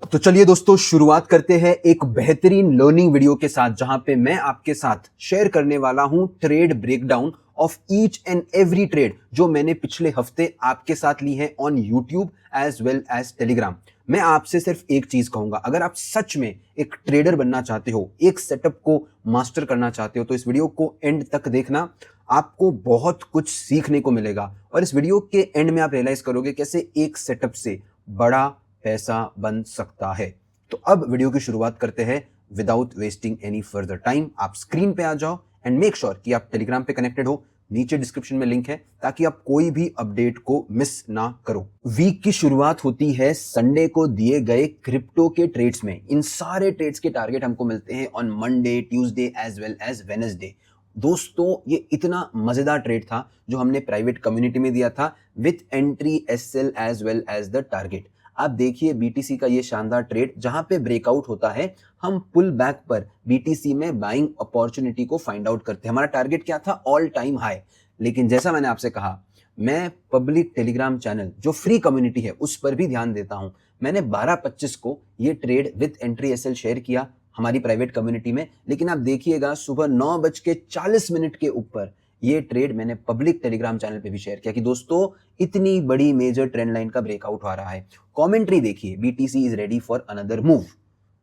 तो चलिए दोस्तों शुरुआत करते हैं एक बेहतरीन लर्निंग वीडियो के साथ जहां पे मैं आपके साथ शेयर करने वाला हूं trade breakdown of each and every trade जो मैंने पिछले हफ्ते आपके साथ ली है on YouTube as well as Telegram. मैं आपसे सिर्फ एक चीज कहूंगा, अगर आप सच में एक ट्रेडर बनना चाहते हो, एक सेटअप को मास्टर करना चाहते हो, तो इस वीडियो को एंड तक देखना। आपको बहुत कुछ सीखने को मिलेगा और इस वीडियो के एंड में आप रियलाइज करोगे कैसे एक सेटअप से बड़ा पैसा बन सकता है। तो अब वीडियो की शुरुआत करते हैं without wasting any further time. आप स्क्रीन पे आ जाओ एंड मेक श्योर कि आप टेलीग्राम पे कनेक्टेड हो। नीचे डिस्क्रिप्शन में लिंक है ताकि आप कोई भी अपडेट को मिस ना करो। वीक की शुरुआत होती है संडे को दिए गए क्रिप्टो के ट्रेड्स में। इन सारे ट्रेड्स के टारगेट हमको मिलते हैं on Monday, Tuesday as well as Wednesday. दोस्तों ये इतना मजेदार ट्रेड था जो हमने प्राइवेट कम्युनिटी में दिया था with entry SL as well as the target. आप देखिए बीटीसी का ये शानदार ट्रेड जहां पे ब्रेकआउट होता है, हम पुल बैक पर बीटीसी में बाइंग अपॉर्चुनिटी को फाइंड आउट करते हैं। हमारा टारगेट क्या था? All time high. लेकिन जैसा मैंने आपसे कहा, मैं पब्लिक टेलीग्राम चैनल जो फ्री कम्युनिटी है उस पर भी ध्यान देता हूं। मैंने 12/25 को ये trade with entry SL share किया हमारी प्राइवेट कम्युनिटी में, लेकिन आप देखिएगा सुबह 9:40 के ऊपर ये ट्रेड मैंने पब्लिक टेलीग्राम चैनल पे भी शेयर किया कि दोस्तों इतनी बड़ी मेजर ट्रेंड लाइन का ब्रेकआउट आ रहा है। कमेंट्री देखिए, BTC is ready for another move.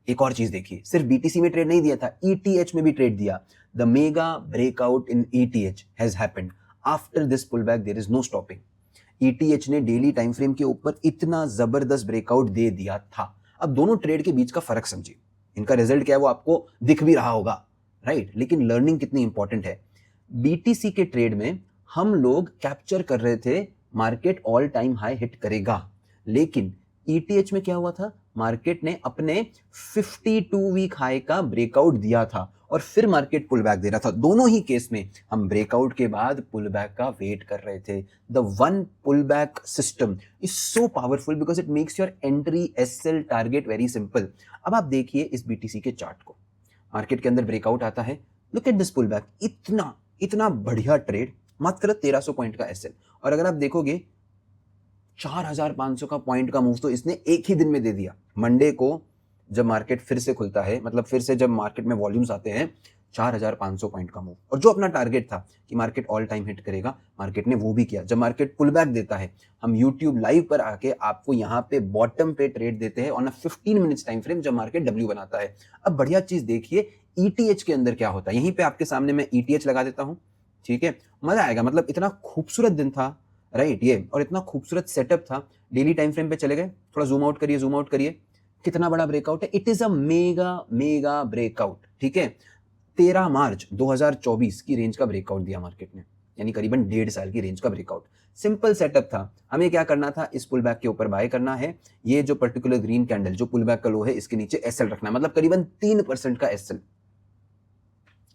एक और चीज देखिए, सिर्फ बीटीसी में ट्रेड नहीं दिया था, ईटीएच में भी ट्रेड दिया। The mega breakout in ETH has happened. After this pull back there is no stopping. ETH ने डेली टाइम फ्रेम के ऊपर इतना जबरदस्त ब्रेकआउट दे दिया था। अब दोनों ट्रेड के बीच का फर्क समझिए, इनका रिजल्ट क्या है वो आपको दिख भी रहा होगा, राइट? लेकिन लर्निंग कितनी इंपॉर्टेंट है। बीटीसी के ट्रेड में हम लोग कैप्चर कर रहे थे market all time high hit करेगा, लेकिन ईटीएच में क्या हुआ था? मार्केट ने अपने 52 वीक हाई का ब्रेकआउट दिया था और फिर मार्केट पुल बैक दे रहा था। दोनों ही केस में हम ब्रेकआउट के बाद पुल बैक का वेट कर रहे थे। The one pull back system is so powerful because it makes your entry SL target very simple. अब आप देखिए इस बीटीसी के चार्ट को, मार्केट के अंदर ब्रेकआउट आता है, look at this pull back. इतना इतना बढ़िया ट्रेड, मात्र 1300 पॉइंट का एसएल। और अगर आप देखोगे 4500 का पॉइंट का मूव तो इसने एक ही दिन में दे दिया। मंडे को जब मार्केट फिर से खुलता है, मतलब फिर से जब मार्केट में वॉल्यूम्स आते हैं, 4500 पॉइंट का मूव। और जो अपना टारगेट था कि मार्केट ऑल टाइम हिट करेगा, मार्केट ने वो भी किया। जब मार्केट पुल बैक देता है, हम यूट्यूब लाइव पर आके आपको यहाँ पे बॉटम पे ट्रेड देते हैं on a 15 minutes time frame जब मार्केट डब्ल्यू बनाता है। अब बढ़िया चीज देखिए ईटीएच के अंदर क्या होता है। यहीं पे आपके सामने मैं ईटीएच लगा देता हूं, ठीक है? मजा आएगा। मतलब इतना खूबसूरत दिन था, राइट? ये और इतना खूबसूरत सेटअप था। डेली टाइम फ्रेम पे चले गए, थोड़ा जूम आउट करिए, जूम आउट करिए, कितना बड़ा ब्रेकआउट है। It is a mega mega breakout, ठीक है? 13 मार्च 2024 की रेंज का ब्रेकआउट दिया मार्केट ने, यानी करीबन 1.5 साल की रेंज का ब्रेकआउट। सिंपल सेटअप था। हमें क्या करना था? इस पुल बैक के ऊपर बाय करना है। ये जो पर्टिकुलर ग्रीन कैंडल जो पुल बैक का लो है, इसके नीचे एसएल रखना है, मतलब करीबन 3% का एसएल,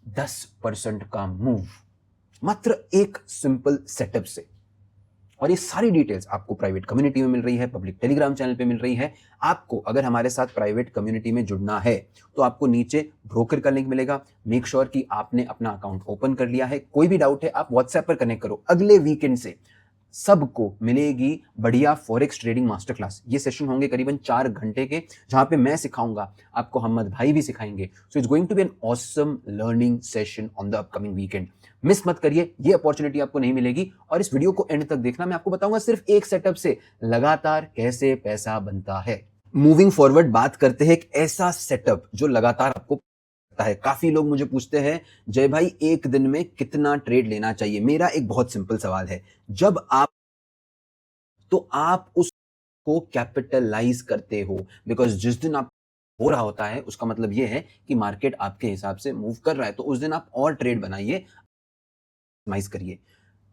10% का मूव, मात्र एक सिंपल सेटअप से। और ये सारी डिटेल्स आपको प्राइवेट कम्युनिटी में मिल रही है, पब्लिक टेलीग्राम चैनल पे मिल रही है। आपको अगर हमारे साथ प्राइवेट कम्युनिटी में जुड़ना है तो आपको नीचे ब्रोकर का लिंक मिलेगा। मेक श्योर कि आपने अपना अकाउंट ओपन कर लिया है। कोई भी डाउट है आप व्हाट्सएप पर कनेक्ट करो। अगले वीकेंड से सबको मिलेगी बढ़िया फॉरेक्स ट्रेडिंग मास्टर क्लास। ये सेशन होंगे करीबन 4 घंटे के, जहां पे मैं सिखाऊंगा, आपको हमद भाई भी सिखाएंगे। So it's going to be an awesome learning session on the upcoming weekend. Miss मत करिए, ये अपॉर्चुनिटी आपको नहीं मिलेगी। और इस वीडियो को एंड तक देखना, मैं आपको बताऊंगा सिर्फ एक सेटअप से लगातार कैसे पैसा बनता है। मूविंग फॉरवर्ड बात करते हैं एक ऐसा सेटअप जो लगातार आपको है। काफी लोग मुझे पूछते हैं, जय भाई एक दिन में कितना ट्रेड लेना चाहिए? मेरा एक बहुत सिंपल सवाल है, जब आप तो आप उसको कैपिटलाइज करते हो। बिकॉज जिस दिन आप हो रहा होता है उसका मतलब यह है कि मार्केट आपके हिसाब से मूव कर रहा है, तो उस दिन आप और ट्रेड बनाइए, करिए।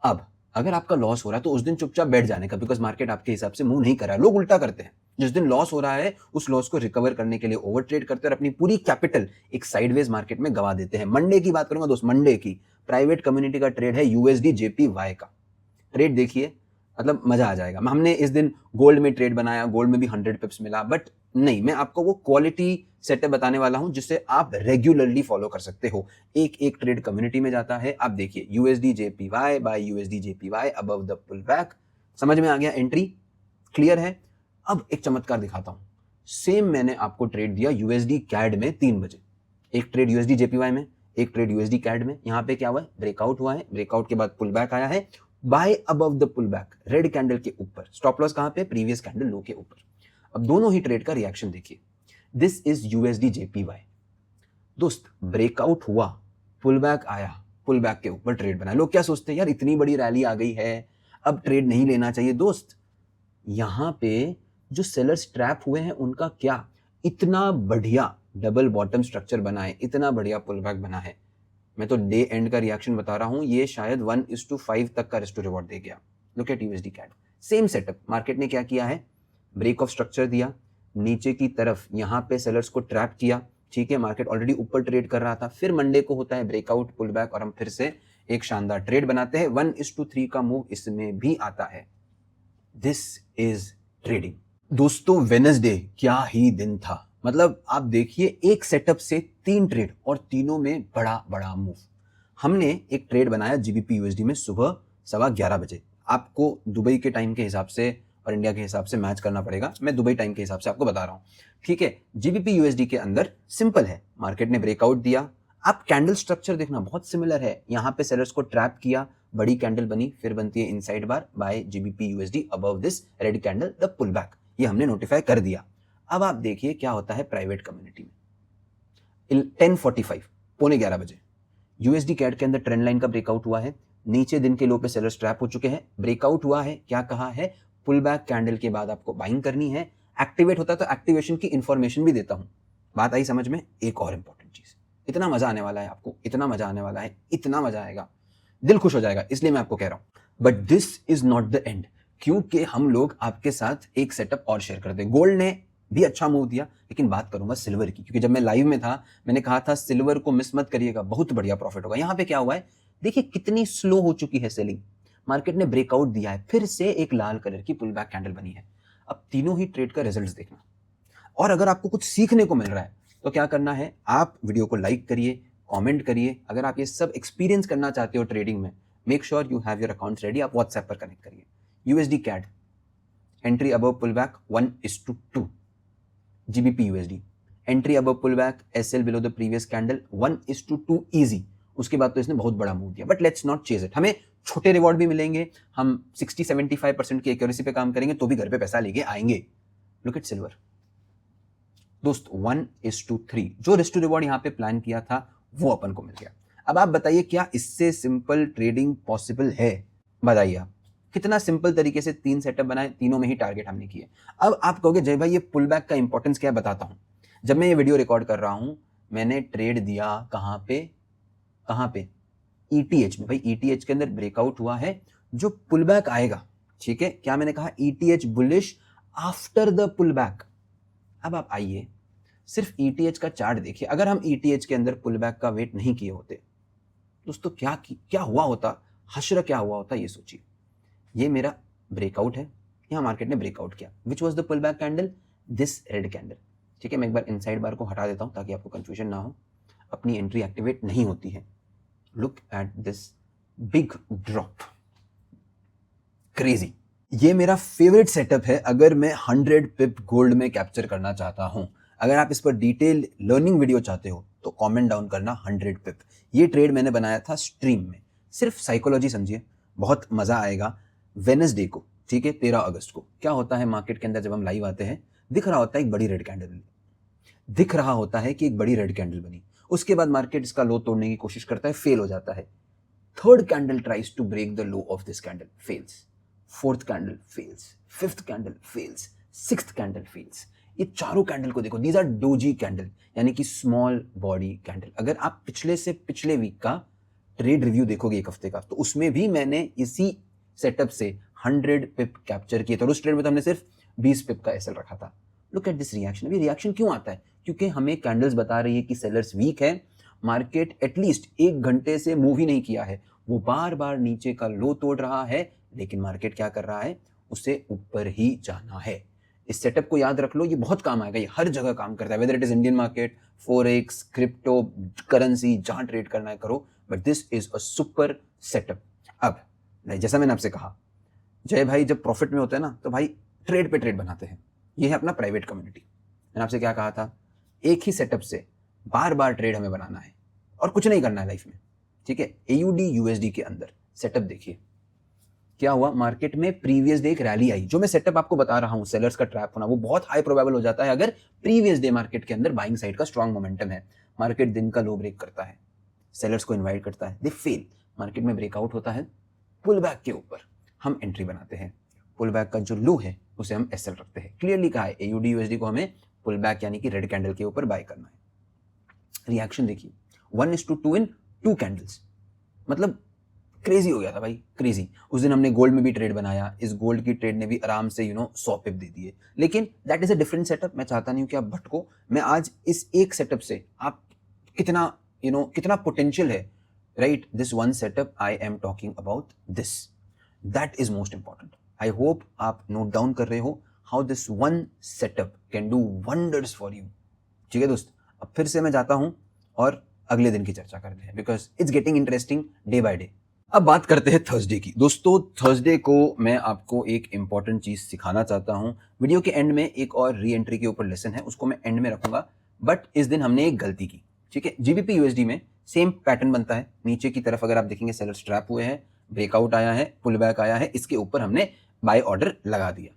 अब अगर आपका लॉस हो रहा है तो उस दिन चुपचाप बैठ जाने का, बिकॉज मार्केट आपके हिसाब से मूव नहीं कर रहा है। लोग उल्टा करते हैं, जिस दिन लॉस हो रहा है उस लॉस को रिकवर करने के लिए ओवर ट्रेड करते हैं और अपनी पूरी कैपिटल एक साइडवेज मार्केट में गवा देते हैं। मंडे की बात करूंगा दोस्त, मंडे की प्राइवेट कम्युनिटी का ट्रेड है यूएसडी जेपीवाई का। ट्रेड देखिए, मतलब मजा आ जाएगा। हमने इस दिन गोल्ड में ट्रेड बनाया, गोल्ड में भी 100 पिप्स मिला, बट नहीं, मैं आपको वो क्वालिटी सेटअप बताने वाला हूं जिससे आप रेगुलरली फॉलो कर सकते हो। एक एक ट्रेड कम्युनिटी में जाता है। आप देखिए USD JPY buy USD JPY above the pull back. समझ में आ गया? एंट्री क्लियर है? अब एक चमत्कार दिखाता हूं। सेम मैंने आपको ट्रेड दिया यूएसडी कैड में 3 बजे, एक ट्रेड यूएसडी जेपीवाई में, एक ट्रेड यूएसडी कैड में। यहाँ पे क्या हुआ है, ब्रेकआउट हुआ है, ब्रेकआउट के बाद पुल बैक आया है, buy above the pull back, red candle के ऊपर, स्टॉप लॉस कहां पे, प्रीवियस कैंडल लो के ऊपर। अब दोनों ही ट्रेड का रिएक्शन देखिए, दिस इज यूएसडी जेपीवाई। दोस्त ब्रेकआउट हुआ, पुल बैक आया, पुल बैक के ऊपर ट्रेड बनाया। लोग क्या सोचते हैं, यार इतनी बड़ी रैली आ गई है, अब ट्रेड नहीं लेना चाहिए। दोस्त यहां पे जो सेलर्स ट्रैप हुए हैं उनका क्या, इतना बढ़िया डबल बॉटम स्ट्रक्चर बना है, इतना बढ़िया पुल बैक बना है। मैं तो डे एंड का रिएक्शन बता रहा हूं, ये शायद 1:5 तक का रिस्क टू रिवॉर्ड दे गया। Look at USD CAD, same setup. Market ने क्या किया है, ब्रेक ऑफ स्ट्रक्चर दिया, नीचे की तरफ यहां पे सेलर्स को ट्रैप किया, ठीक है, मार्केट ऑलरेडी ऊपर ट्रेड कर रहा था, फिर मंडे को होता है ब्रेकआउट, पुल बैक, और हम फिर से एक शानदार ट्रेड बनाते हैं। 1:3 का मूव इसमें भी आता है। This is trading. दोस्तों वेडनेसडे क्या ही दिन था, मतलब आप देखिए एक सेटअप से 3 ट्रेड और तीनों में बड़ा बड़ा मूव। हमने एक ट्रेड बनाया जीबीपी यूएसडी में सुबह 11:15 बजे। आपको दुबई के टाइम के हिसाब से और इंडिया के हिसाब से मैच करना पड़ेगा, मैं दुबई टाइम के हिसाब से आपको बता रहा हूं, ठीक है। जीबीपी यूएसडी के अंदर सिंपल है, मार्केट ने ब्रेकआउट दिया। आप कैंडल स्ट्रक्चर देखना बहुत सिमिलर है, यहां पे सेलर्स को ट्रैप किया, बड़ी कैंडल बनी, फिर बनती है inside bar buy GBP USD above this red candle the pull back, ये हमने नोटिफाई कर दिया। अब आप देखिए क्या होता है प्राइवेट कम्युनिटी में। 10:45 पौने 11 बजे यूएसडी कैड के अंदर ट्रेंड लाइन का ब्रेकआउट हुआ है, नीचे दिन के लो पे सेलर्स ट्रैप हो चुके हैं, ब्रेकआउट हुआ है, क्या कहा है, पुल बैक कैंडल के बाद आपको बाइंग करनी है। एक्टिवेट होता है तो एक्टिवेशन की इंफॉर्मेशन भी देता हूं, बात आई समझ में। एक और इंपॉर्टेंट चीज, इतना मजा आने वाला है आपको, इतना मजा आने वाला है, इतना मजा आएगा, दिल खुश हो जाएगा, इसलिए मैं आपको कह रहा हूं। But this is not the end, क्योंकि हम लोग आपके साथ एक सेटअप और शेयर करते हैं। गोल्ड ने भी अच्छा मूव दिया, लेकिन बात करूंगा सिल्वर की, क्योंकि जब मैं लाइव में था मैंने कहा था सिल्वर को मिस मत करिएगा, बहुत बढ़िया प्रॉफिट होगा। यहां पे क्या हुआ है, देखिए कितनी स्लो हो चुकी है सेलिंग, मार्केट ने ब्रेकआउट दिया है, फिर से एक लाल कलर की पुल बैक कैंडल बनी है। अब तीनों ही ट्रेड का रिजल्ट्स देखना, और अगर आपको कुछ सीखने को मिल रहा है तो क्या करना है, आप वीडियो को लाइक करिए, कमेंट करिए। अगर आप ये सब एक्सपीरियंस करना चाहते हो ट्रेडिंग में, make sure you have your accounts ready, आप व्हाट्सएप पर कनेक्ट करिए। USD CAD entry above pull back 1:2, GBP USD entry above pull back, SL below the previous candle 1:2 easy. उसके बाद तो इसने बहुत बड़ा मूव दिया, but let's not chase it. हमें छोटे रिवॉर्ड भी मिलेंगे, हम 60-75% की एक्यूरेसी पे काम करेंगे तो भी घर पे पैसा लेके आएंगे। लुक एट सिल्वर दोस्त, 1:3 जो रिस्क टू रिवॉर्ड यहां पे प्लान किया था वो अपन को मिल गया। अब आप बताइए क्या इससे सिंपल ट्रेडिंग पॉसिबल है, बताइए आप। कितना सिंपल तरीके से 3 सेटअप बनाए, तीनों में ही टारगेट हमने किए। अब आप कहोगे जय भाई ये पुल बैक का इंपॉर्टेंस क्या है, बताता हूं। जब मैं ये वीडियो रिकॉर्ड कर रहा हूं, मैंने ट्रेड दिया कहां पे, ईटीएच में। भाई ईटीएच के अंदर ब्रेकआउट हुआ है, जो पुल बैक आएगा, ठीक है, क्या मैंने कहा, ETH bullish after the pull back. अब आप आइए सिर्फ ईटीएच का चार्ट देखिए, अगर हम ईटीएच के अंदर पुल बैक का वेट नहीं किए होते दोस्तों, क्या हुआ होता, हश्र क्या हुआ होता, ये सोचिए। ये मेरा ब्रेकआउट है, यहां मार्केट ने ब्रेकआउट किया, which was the pull back candle, this red candle, ठीक है। मैं एक बार इनसाइड बार को हटा देता हूं ताकि आपको कंफ्यूजन ना हो, अपनी एंट्री एक्टिवेट नहीं होती है। Look at this big drop, crazy. ये मेरा फेवरेट सेटअप है अगर मैं 100 पिप गोल्ड में कैप्चर करना चाहता हूं। अगर आप इस पर डिटेल लर्निंग वीडियो चाहते हो तो कमेंट डाउन करना 100 पिप। ये ट्रेड मैंने बनाया था स्ट्रीम में, सिर्फ साइकोलॉजी समझिए, बहुत मजा आएगा। वेडनेसडे को, ठीक है, 13 अगस्त को क्या होता है मार्केट के अंदर, जब हम लाइव आते हैं दिख रहा होता है एक बड़ी रेड कैंडल, दिख रहा होता है कि एक बड़ी रेड कैंडल बनी, उसके बाद मार्केट इसका लो तोड़ने की कोशिश करता है, फेल हो जाता है। Third candle tries to break the low of this candle, fails. Fourth candle fails, fifth candle fails, sixth candle fails. ये चारों कैंडल को देखो, दीज आर डोजी कैंडल, यानी कि स्मॉल बॉडी कैंडल। अगर आप पिछले से पिछले वीक का ट्रेड रिव्यू देखोगे एक हफ्ते का, तो उसमें भी मैंने इसी सेटअप से 100 पिप कैप्चर किए थे, और उस ट्रेड में तो हमने सिर्फ 20 पिप का एसएल रखा था। Look at this reaction. अभी रिएक्शन क्यों आता है, क्योंकि हमें कैंडल्स बता रही है कि सेलर्स वीक है, मार्केट एटलीस्ट 1 घंटे से मूव ही नहीं किया है, वो बार बार नीचे का लो तोड़ रहा है, लेकिन मार्केट क्या कर रहा है, उसे ऊपर ही जाना है। इस सेटअप को याद रख लो, ये बहुत काम आएगा, ये हर जगह काम करता है, whether it is Indian market, forex, crypto, currency, जहां ट्रेड करना है करो, but this is a super setup. अब जैसा मैंने आपसे कहा, जय भाई जब प्रॉफिट में होते हैं ना, तो भाई ट्रेड पे ट्रेड बनाते हैं, ये है अपना प्राइवेट कम्युनिटी। मैंने आपसे क्या कहा था, एक ही सेटअप से बार बार ट्रेड हमें बनाना है और कुछ नहीं करना है लाइफ में, ठीक है। AUD USD के अंदर सेटअप देखिए क्या हुआ, मार्केट में प्रीवियस डे एक रैली आई। जो मैं सेटअप आपको बता रहा हूं सेलर्स का ट्रैप होना, वो बहुत हाई प्रोबेबल हो जाता है अगर प्रीवियस डे मार्केट के अंदर बाइंग साइड का स्ट्रॉन्ग मोमेंटम है। मार्केट दिन का लो ब्रेक करता है, सेलर्स को इन्वाइट करता है, दे फेल, मार्केट में ब्रेकआउट होता है, पुल बैक के ऊपर हम एंट्री बनाते हैं। पुल बैक का जो लो है उसे हम SL रखते हैं। क्लियरली कहा है AUD USD को हमें पुल बैक यानी कि रेड कैंडल के ऊपर बाय करना है। रिएक्शन देखिए 1:2 इन 2 कैंडल्स, मतलब क्रेजी हो गया था भाई, क्रेजी। उस दिन हमने गोल्ड में भी ट्रेड बनाया, इस गोल्ड की ट्रेड ने भी आराम से 100 पिप दे दिए, लेकिन that is a different setup. मैं चाहता नहीं हूं कि आप भटको। मैं आज इस एक सेटअप से आप कितना कितना पोटेंशियल है, right, this one setup I am talking about this, that is most important. I hope आप नोट डाउन कर रहे हो how this one setup can do wonders for you. ठीक है दोस्त, अब फिर से मैं जाता हूं और अगले दिन की चर्चा करते हैं, because it's getting interesting day by day. अब बात करते हैं थर्सडे की। दोस्तों थर्सडे को मैं आपको एक इंपॉर्टेंट चीज सिखाना चाहता हूं। वीडियो के एंड में एक और री एंट्री के ऊपर लेसन है, उसको मैं एंड में रखूंगा, बट इस दिन हमने एक गलती की, ठीक है। GBP USD में सेम पैटर्न बनता है, नीचे की तरफ अगर आप देखेंगे सेलर्स ट्रैप हुए हैं, ब्रेकआउट आया है, पुल बैक आया है, इसके ऊपर हमने बाय ऑर्डर लगा दिया,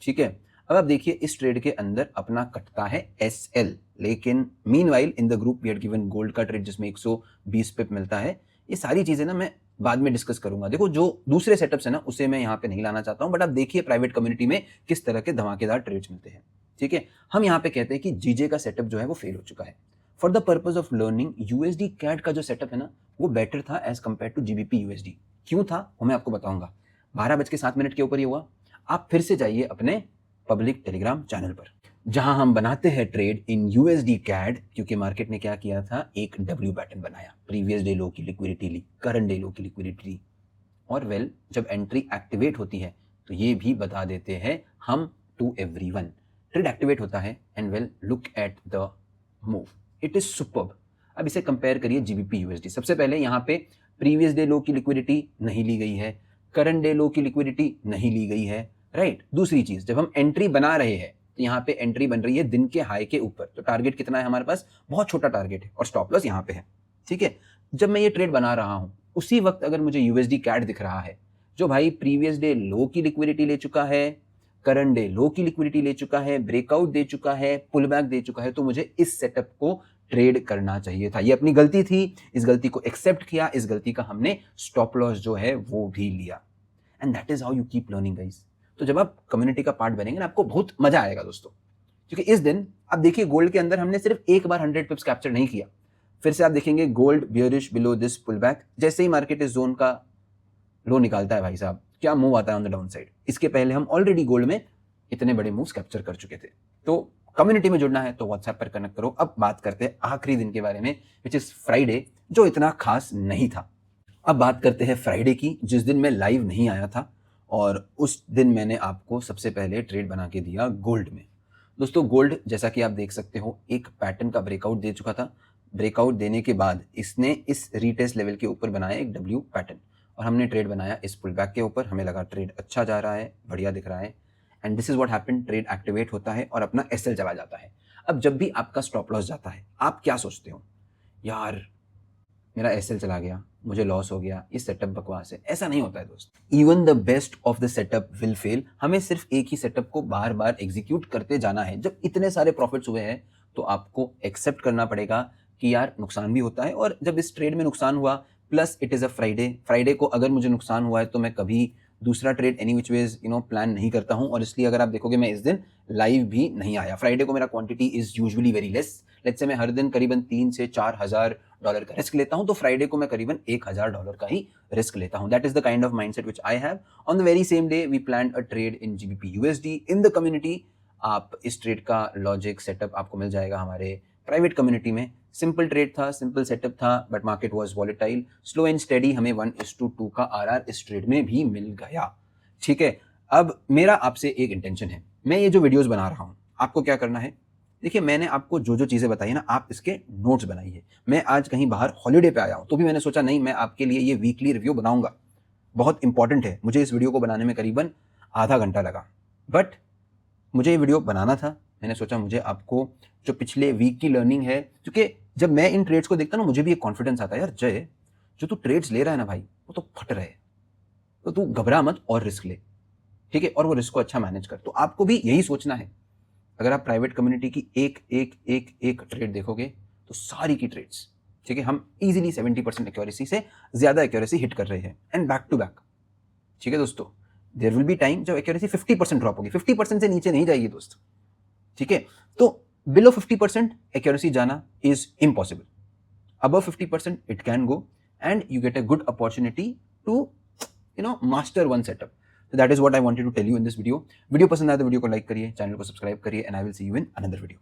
ठीक है। अब आप देखिए इस ट्रेड के अंदर अपना कटता है SL, लेकिन meanwhile in the group we had given gold का ट्रेड जिसमें 120 पिप मिलता है। ये सारी चीजें ना मैं बाद में डिस्कस करूंगा। देखो जो दूसरे सेटअप्स है ना उसे मैं यहाँ पे नहीं लाना चाहता हूं, बट आप देखिए प्राइवेट कम्युनिटी में किस तरह के धमाकेदार ट्रेड्स मिलते हैं, ठीक है। हम यहाँ पे कहते हैं कि GJ का सेटअप जो है वो फेल हो चुका है। For the purpose of learning USD CAD का जो सेटअप है ना वो बेटर था as compare to GBP USD। क्यों था वो मैं आपको बताऊंगा। 12:07 के ऊपर ये हुआ। आप फिर से जाइए अपने पब्लिक टेलीग्राम चैनल पर, जहां हम बनाते हैं ट्रेड इन USD CAD, क्योंकि मार्केट ने क्या किया था, एक W पैटर्न बनाया, प्रीवियस डे लो की लिक्विडिटी ली, करंट डे लो की लिक्विडिटी ली, और वेल जब एंट्री एक्टिवेट होती है तो ये भी बता देते हैं हम टू एवरीवन। ट्रेड एक्टिवेट होता है and well look at the move, it is superb. अब इसे कंपेयर करिए GBP USD। सबसे पहले यहाँ पे प्रीवियस डे लो की लिक्विडिटी नहीं ली गई है, करंट डे लो की लिक्विडिटी नहीं ली गई है, राइट। दूसरी चीज, जब हम एंट्री बना रहे हैं तो यहाँ पे एंट्री बन रही है दिन के हाई के ऊपर, तो टारगेट कितना है हमारे पास, बहुत छोटा टारगेट है, और स्टॉप लॉस यहाँ पे है, ठीक है। जब मैं ये ट्रेड बना रहा हूं उसी वक्त अगर मुझे USD CAD दिख रहा है जो भाई प्रीवियस डे लो की लिक्विडिटी ले चुका है, करंट डे लो की लिक्विडिटी ले चुका है, ब्रेकआउट दे चुका है, पुल बैक दे चुका है, तो मुझे इस सेटअप को ट्रेड करना चाहिए था। ये अपनी गलती थी, इस गलती को एक्सेप्ट किया, इस गलती का हमने स्टॉप लॉस जो है वो भी लिया, and that is how you keep learning guys. तो जब आप कम्युनिटी का पार्ट बनेंगे ना आपको बहुत मजा आएगा दोस्तों, क्योंकि इस दिन आप देखिए गोल्ड के अंदर हमने सिर्फ एक बार 100 पिप्स कैप्चर नहीं किया। फिर से आप देखेंगे gold bearish below this pull back, जैसे ही मार्केट इस जोन का लो निकालता है भाई साहब क्या मूव आता है ऑन द डाउन साइड। इसके पहले हम ऑलरेडी गोल्ड में इतने बड़े मूव्स कैप्चर कर चुके थे। तो कम्युनिटी में जुड़ना है तो व्हाट्सएप पर कनेक्ट करो। अब बात करते हैं आखिरी दिन के बारे में, विच इज फ्राइडे, जो इतना खास नहीं था। अब बात करते हैं फ्राइडे की, जिस दिन मैं लाइव नहीं आया था, और उस दिन मैंने आपको सबसे पहले ट्रेड बना के दिया गोल्ड में। दोस्तों गोल्ड जैसा कि आप देख सकते हो एक पैटर्न का ब्रेकआउट दे चुका था। ब्रेकआउट देने के बाद इसने इस रीटेस्ट लेवल के ऊपर बनाया एक W पैटर्न, और हमने ट्रेड बनाया इस पुल बैक के ऊपर। हमें लगा ट्रेड अच्छा जा रहा है, बढ़िया दिख रहा है, and this is what happened, trade activate होता है और अपना SL चला जाता है। अब जब भी आपका स्टॉप लॉस जाता है आप क्या सोचते हो, यार मेरा SL चला गया, मुझे लॉस हो गया, ये सेटअप बकवास है। ऐसा नहीं होता है दोस्त। Even the best of the setup will fail. हमें सिर्फ एक ही सेटअप को बार बार एग्जीक्यूट करते जाना है। जब इतने सारे प्रॉफिट्स हुए हैं तो आपको एक्सेप्ट करना पड़ेगा कि यार नुकसान भी होता है, और जब इस ट्रेड में नुकसान हुआ, plus it is a Friday को अगर मुझे नुकसान हुआ है तो मैं कभी दूसरा trade any which ways plan नहीं करता हूं, और इसलिए अगर आप देखोगे मैं इस दिन लाइव भी नहीं आया। फ्राइडे को मेरा quantity is usually very less. Let's say मैं हर दिन करीबन 3 से 4 हज़ार डॉलर का रिस्क लेता हूं, तो फ्राइडे को मैं करीबन $1,000 का ही रिस्क लेता हूं। That is the kind of mindset which I have. On the very same day we planned a trade in GBP USD in the community. आप इस ट्रेड का लॉजिक सेटअप आपको मिल जाएगा हमारे प्राइवेट कम्युनिटी में। सिंपल ट्रेड था, simple setup था, but market was volatile, slow and steady. हमें 1:2 का RR इस ट्रेड में भी मिल गया, ठीक है। अब मेरा आपसे एक इंटेंशन है, मैं ये जो वीडियोस बना रहा हूं आपको क्या करना है, देखिए मैंने आपको जो जो चीजें बताई ना आप इसके नोट्स बनाइए। मैं आज कहीं बाहर हॉलीडे पे आया हूं तो भी मैंने सोचा नहीं मैं आपके लिए ये वीकली रिव्यू बनाऊंगा, बहुत इंपॉर्टेंट है। मुझे इस वीडियो को बनाने में करीबन आधा घंटा लगा, बट मुझे ये वीडियो बनाना था, मैंने सोचा मुझे आपको जो पिछले वीक की लर्निंग है, क्योंकि जब मैं इन ट्रेड्स को देखता ना मुझे भी एक कॉन्फिडेंस आता है, यार जय जो तू ट्रेड्स ले रहा है ना भाई वो तो फट रहे हैं, तो तू घबरा मत और रिस्क ले, ठीक है, और वो रिस्क को अच्छा मैनेज कर। तो आपको भी यही सोचना है। अगर आप प्राइवेट कम्युनिटी की एक एक एक एक ट्रेड देखोगे तो सारी की ट्रेड्स, ठीक है, हम इजीली 70% एक्यूरेसी से ज्यादा एक्यूरेसी हिट कर रहे हैं एंड बैक टू बैक। ठीक है दोस्तों, देयर विल बी टाइम जब एक्यूरेसी 50% ड्रॉप होगी, 50% से नीचे नहीं जाएगी दोस्त, ठीक है। तो बिलो 50% एक्यूरेसी जाना is impossible, above 50% it can go and you get a good opportunity to master one setup. So that is what I wanted to tell you in this video. Video पसंद आया तो video को like करिए, channel को subscribe करिए, and I will see you in another video.